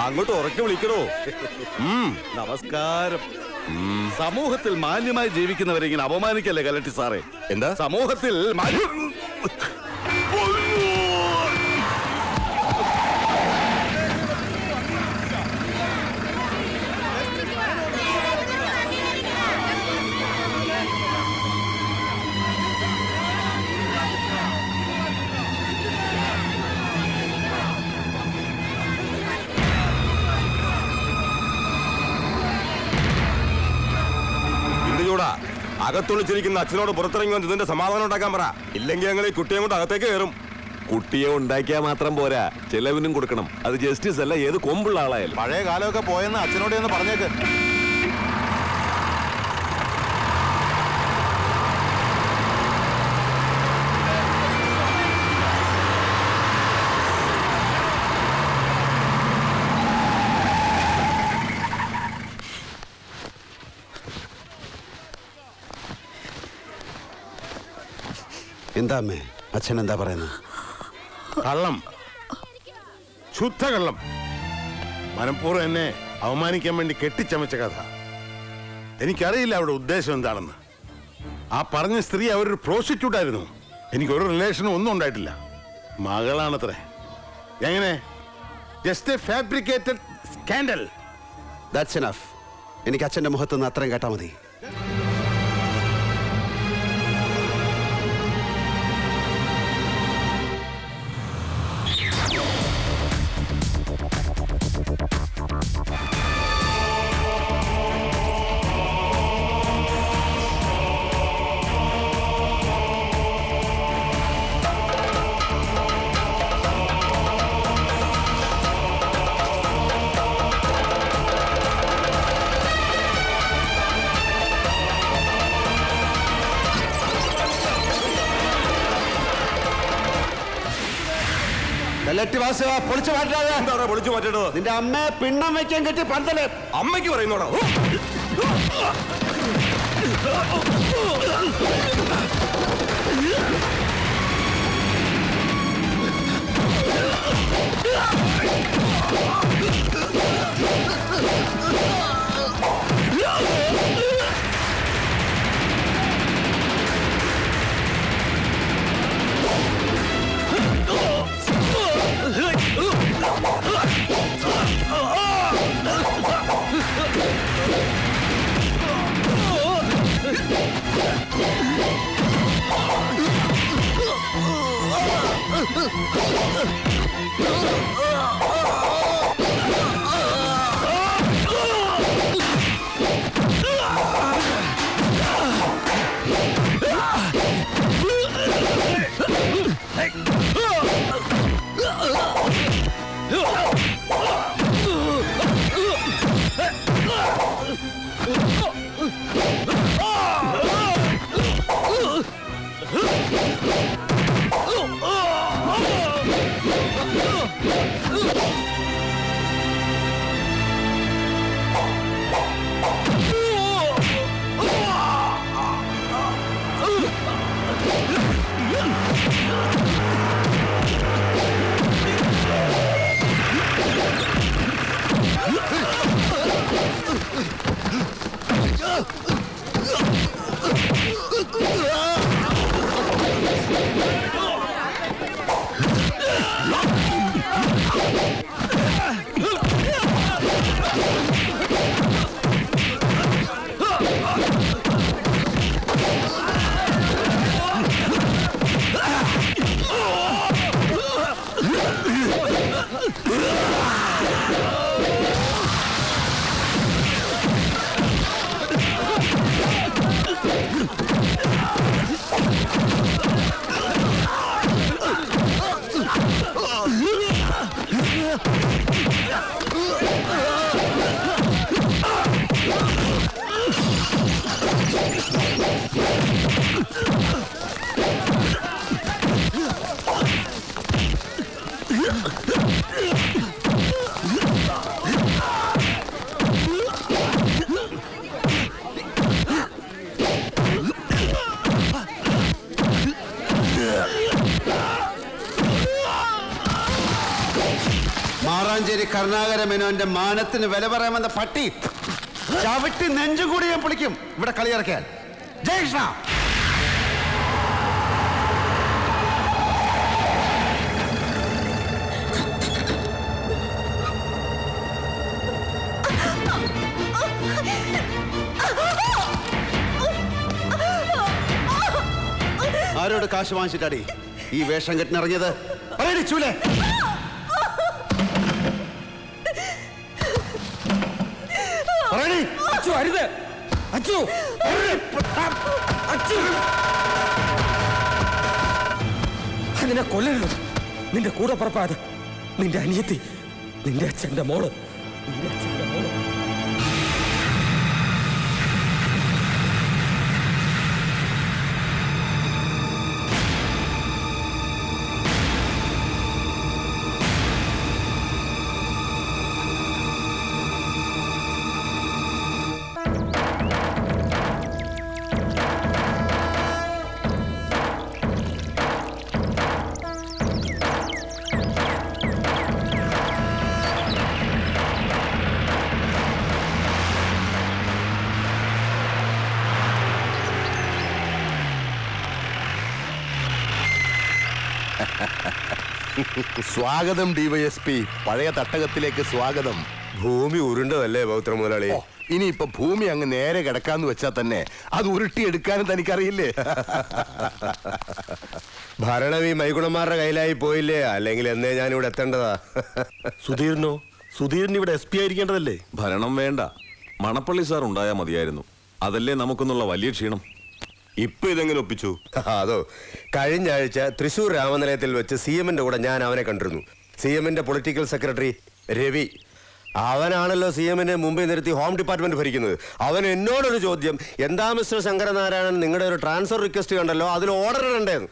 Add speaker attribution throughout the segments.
Speaker 1: അങ്ങോട്ട് ഉറക്കെ വിളിക്കണോ? നമസ്കാരം. സമൂഹത്തിൽ മാന്യമായി ജീവിക്കുന്നവരെ ഇങ്ങനെ അപമാനിക്കല്ലേ കലക്ടർ സാറേ? എന്താ സമൂഹത്തിൽ അകത്തൊളിച്ചിരിക്കുന്ന അച്ഛനോട് പുറത്തിറങ്ങി വന്ന് ഇതിന്റെ സമാധാനം ഉണ്ടാക്കാൻ പറ. ഇല്ലെങ്കിൽ ഞങ്ങൾ ഈ കുട്ടിയെ കൊണ്ട് അകത്തേക്ക് കയറും. കുട്ടിയെ ഉണ്ടാക്കിയാൽ മാത്രം പോരാ, ചെലവിനും കൊടുക്കണം. അത് ജസ്റ്റിസ് അല്ല, ഏത് കൊമ്പുള്ള ആളായാലും.
Speaker 2: പഴയ കാലമൊക്കെ പോയെന്ന് അച്ഛനോട് എന്ന് പറഞ്ഞേക്ക്.
Speaker 3: എന്താ അമ്മേ, അച്ഛൻ എന്താ പറയുന്നത്?
Speaker 2: കള്ളം, ശുദ്ധ കള്ളം. മനഃപൂർവ്വം എന്നെ അവമാനിക്കാൻ വേണ്ടി കെട്ടിച്ചമച്ച കഥ. എനിക്കറിയില്ല അവരുടെ ഉദ്ദേശം എന്താണെന്ന്. ആ പറഞ്ഞ സ്ത്രീ അവരൊരു പ്രോസ്റ്റിറ്റ്യൂട്ട് ആയിരുന്നു. എനിക്കൊരു റിലേഷനും ഒന്നും ഉണ്ടായിട്ടില്ല. മകളാണത്രേ. എങ്ങനെ? Just A fabricated scandal.
Speaker 3: That's enough. എനിക്ക് അച്ഛന്റെ മുഖത്തുനിന്ന് അത്രയും കേട്ടാ മതി. പൊളിച്ചു മാറ്റാതെ.
Speaker 1: എന്താണ് പൊളിച്ചു മാറ്റേണ്ടത്?
Speaker 3: നിന്റെ അമ്മയെ പിണ്ണം വയ്ക്കാൻ കെട്ടി പന്തല്.
Speaker 1: അമ്മയ്ക്ക് പറയുന്നോടാ?
Speaker 3: കരുണാകര മേനോന്റെ മാനത്തിന് വില പറയാമെന്ന പട്ടി ചവിട്ടി നെഞ്ചും കൂടി ഞാൻ പൊളിക്കും ഇവിടെ കളിയിറക്കാൻ. ജയകൃഷ്ണ ആരോട് കാശ് വാങ്ങിച്ചിട്ടാടി ഈ വേഷം കെട്ടിനിറങ്ങിയത്? പറയടി ചൂലേ. പറയടി.
Speaker 4: അച്ചു അരുത്, അച്ചു അച്ചു, അതിനെ കൊല്ലരുത്. നിന്റെ കൂടെ പുറപ്പാത്, നിന്റെ അനിയത്തി, നിന്റെ അച്ഛന്റെ മോള്, നിന്റെ അച്ഛന്റെ മോള്.
Speaker 5: സ്വാഗതം ഡിവൈഎസ്പി, പഴയ തട്ടകത്തിലേക്ക് സ്വാഗതം.
Speaker 1: ഭൂമി ഉരുണ്ടതല്ലേ പൗത്ര മുതലാളി?
Speaker 5: ഇനിയിപ്പൊ ഭൂമി അങ്ങ് നേരെ കിടക്കാന്ന് വെച്ചാൽ തന്നെ അത് ഉരുട്ടിയെടുക്കാനും തനിക്കറിയില്ലേ?
Speaker 1: ഭരണം ഈ മൈഗുണന്മാരുടെ കയ്യിലായി പോയില്ലേ? അല്ലെങ്കിൽ എന്നേ ഞാനിവിടെ എത്തേണ്ടതാ.
Speaker 6: സുധീറിനോ? സുധീറിന് ഇവിടെ SP ആയിരിക്കേണ്ടതല്ലേ?
Speaker 1: ഭരണം വേണ്ട, മണപ്പള്ളി സാർ ഉണ്ടായാൽ മതിയായിരുന്നു. അതല്ലേ നമുക്കെന്നുള്ള വലിയ ക്ഷീണം.
Speaker 7: ഇപ്പൊ ഇതെങ്ങനെ ഒപ്പിച്ചു?
Speaker 1: അതോ, കഴിഞ്ഞ ആഴ്ച തൃശൂർ രാമനിലയത്തിൽ വെച്ച് CM-ന്റെ കൂടെ ഞാൻ അവനെ കണ്ടിരുന്നു. CM-ന്റെ പൊളിറ്റിക്കൽ സെക്രട്ടറി രവി. അവനാണല്ലോ CM-നെ മുമ്പിൽ നിർത്തി ഹോം ഡിപ്പാർട്ട്മെന്റ് ഭരിക്കുന്നത്. അവൻ എന്നോടൊരു ചോദ്യം, എന്താ മിസ്റ്റർ ശങ്കരനാരായണൻ, നിങ്ങളുടെ ഒരു ട്രാൻസ്ഫർ റിക്വസ്റ്റ് കണ്ടല്ലോ, അതിൽ ഓർഡർ ഇടണ്ടേന്ന്.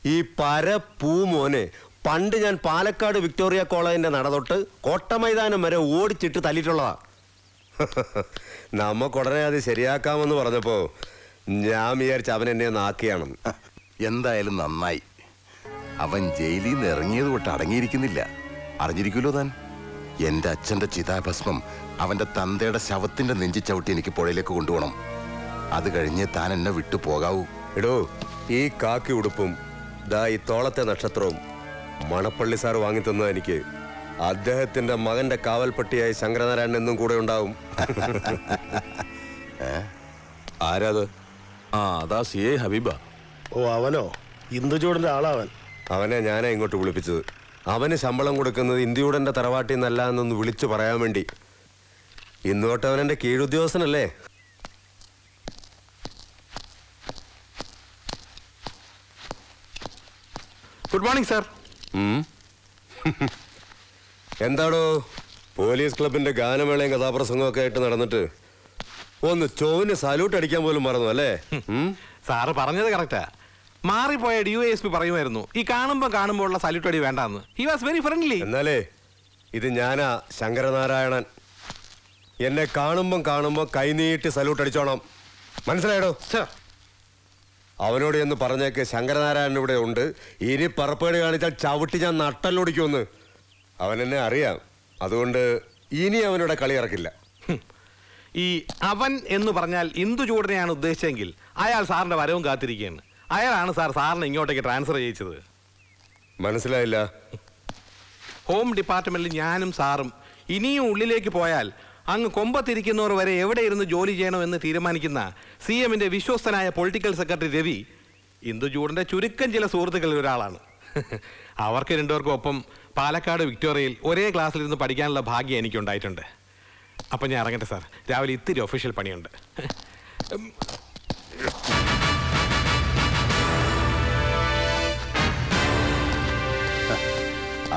Speaker 1: ഈ പരപ്പൂമോനെ പണ്ട് ഞാൻ പാലക്കാട് വിക്ടോറിയ കോളേജിന്റെ നടതൊട്ട് കോട്ടമൈതാനം വരെ ഓടിച്ചിട്ട് തല്ലിയിട്ടുള്ളതാ. നമുക്കുടനെ അത് ശരിയാക്കാമെന്ന് പറഞ്ഞപ്പോ ഞാൻ വിചാരിച്ച അവൻ എന്നെ ഒന്ന് ആക്കിയാണെന്ന്.
Speaker 5: എന്തായാലും നന്നായി. അവൻ ജയിലിൽ നിന്ന് ഇറങ്ങിയത് തൊട്ട് അടങ്ങിയിരിക്കുന്നില്ല. അറിഞ്ഞിരിക്കുമല്ലോ താൻ, എന്റെ അച്ഛന്റെ ചിതാഭസ്മം അവന്റെ തന്തയുടെ ശവത്തിന്റെ നെഞ്ചി ചവിട്ടി എനിക്ക് പുഴയിലേക്ക് കൊണ്ടുപോകണം. അത് കഴിഞ്ഞ് താൻ എന്നെ വിട്ടു പോകാവൂ.
Speaker 1: എടോ, ഈ കാക്കി ഉടുപ്പും ദാ ഈ തോളത്തെ നക്ഷത്രവും മണപ്പള്ളി സാർ വാങ്ങി തന്നത് എനിക്ക്. അദ്ദേഹത്തിന്റെ മകന്റെ കാവൽപ്പട്ടിയായി ശങ്കരനാരായണൻ എന്നും കൂടെ ഉണ്ടാവും. ആരാത്? ആ, അതാ CA ഹബീബ.
Speaker 6: ഓ, അവനോ? ഇന്ദുചൂടന്റെ ആളാവൻ.
Speaker 1: അവനെ ഞാനാ ഇങ്ങോട്ട് വിളിപ്പിച്ചത്. അവന് ശമ്പളം കൊടുക്കുന്നത് ഇന്ത്യയുടെ തറവാട്ടിൽ നിന്നല്ല എന്നൊന്ന് വിളിച്ചു പറയാൻ വേണ്ടി. ഇന്നോട്ട് അവൻ എന്റെ കീഴുദ്യോഗസ്ഥനല്ലേ?
Speaker 6: Good morning sir.
Speaker 1: എന്താടോ, പോലീസ് ക്ലബിന്റെ ഗാനമേളയും കഥാപ്രസംഗവും ഒക്കെ ആയിട്ട് നടന്നിട്ട് ഒന്ന് ചോവിന് സല്യൂട്ട് അടിക്കാൻ പോലും മറന്നു അല്ലേ?
Speaker 8: സാറ് പറഞ്ഞത് കറക്റ്റാ. മാറിപ്പോയ DYSP പറയുമായിരുന്നു ഈ കാണുമ്പോ ഉള്ള സല്യൂട്ട് അടി വേണ്ടാന്ന്. He was very friendly.
Speaker 1: എന്നാലേ ഇത് ഞാനാ ശങ്കരനാരായണൻ. എന്നെ കാണുമ്പോ കൈനീട്ടി സല്യൂട്ട് അടിച്ചോണം. മനസ്സിലായടോ? അവനോട് എന്ന് പറഞ്ഞേക്ക്, ശങ്കരനാരായണൻ ഇവിടെ ഉണ്ട്. ഇനി പറപ്പേട് കാണിച്ചാൽ ചവിട്ടി ഞാൻ നട്ടല്ലൊടിക്കുമെന്ന്. അവൻ എന്നെ അറിയാം. അതുകൊണ്ട് ഇനി അവനോട് കളി ഇറക്കില്ല.
Speaker 8: ഈ അവൻ എന്ന് പറഞ്ഞാൽ ഇന്ദുചൂടനെയാണ് ഉദ്ദേശിച്ചെങ്കിൽ അയാൾ സാറിന്റെ വരവും കാത്തിരിക്കുകയാണ്. അയാളാണ് സാറിനെ ഇങ്ങോട്ടേക്ക് ട്രാൻസ്ഫർ ചെയ്യിച്ചത്.
Speaker 1: മനസ്സിലായില്ല?
Speaker 8: ഹോം ഡിപ്പാർട്ട്മെന്റിൽ ഞാനും സാറും ഇനിയും ഉള്ളിലേക്ക് പോയാൽ അങ്ങ് കൊമ്പത്തിരിക്കുന്നവർ വരെ എവിടെ ഇരുന്ന് ജോലി ചെയ്യണമെന്ന് തീരുമാനിക്കുന്ന CM-ന്റെ വിശ്വസ്തനായ പൊളിറ്റിക്കൽ സെക്രട്ടറി രവി ഇന്ദുചൂടന്റെ ചുരുക്കം ചില സുഹൃത്തുക്കളിൽ ഒരാളാണ്. അവർക്ക് രണ്ടുപേർക്കും ഒപ്പം പാലക്കാട് വിക്ടോറിയയിൽ ഒരേ ക്ലാസ്സിലിരുന്ന് പഠിക്കാനുള്ള ഭാഗ്യം എനിക്കുണ്ടായിട്ടുണ്ട്. അപ്പം ഞാൻ ഇറങ്ങട്ടെ സാർ, രാവിലെ ഇത്തിരി ഒഫീഷ്യൽ പണിയുണ്ട്.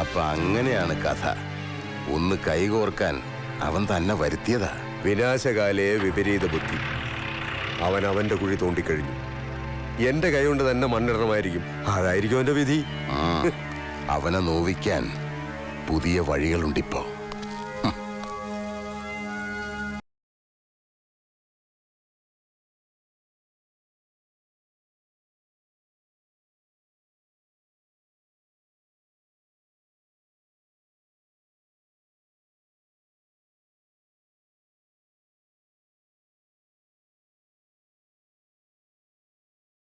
Speaker 5: അപ്പൊ അങ്ങനെയാണ് കഥ. ഒന്ന് കൈകോർക്കാൻ അവൻ തന്നെ വരുത്തിയതാ.
Speaker 1: വിനാശകാലേ വിപരീത ബുദ്ധി. അവൻ അവന്റെ കുഴി തോണ്ടിക്കഴിഞ്ഞു. എന്റെ കൈ കൊണ്ട് തന്നെ മണ്ണിടണമായിരിക്കും. അതായിരിക്കും അവന്റെ വിധി.
Speaker 5: അവനെ നോവിക്കാൻ പുതിയ വഴികളുണ്ടിപ്പോ.